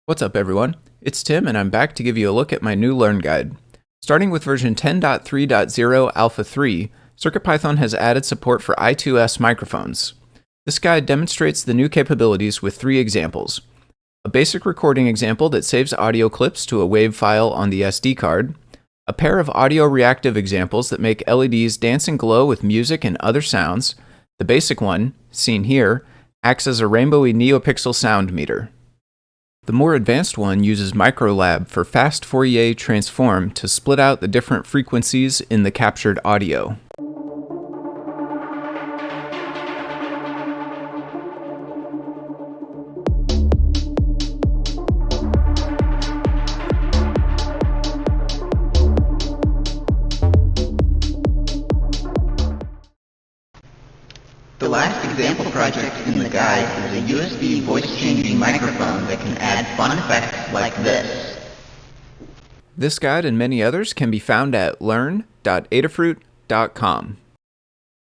What's up everyone? It's Tim and I'm back to give you a look at my new Learn Guide. Starting with version 10.3.0 Alpha 3, CircuitPython has added support for I2S microphones. This guide demonstrates the new capabilities with 3 examples. A basic recording example that saves audio clips to a WAV file on the SD card, a pair of audio reactive examples that make LEDs dance and glow with music and other sounds. The basic one, seen here, acts as a rainbowy neopixel sound meter. The more advanced one uses MicroLab for fast Fourier transform to split out the different frequencies in the captured audio. The last example project in the guide is a USB voice-changing microphone that can add fun effects like this. This guide and many others can be found at learn.adafruit.com.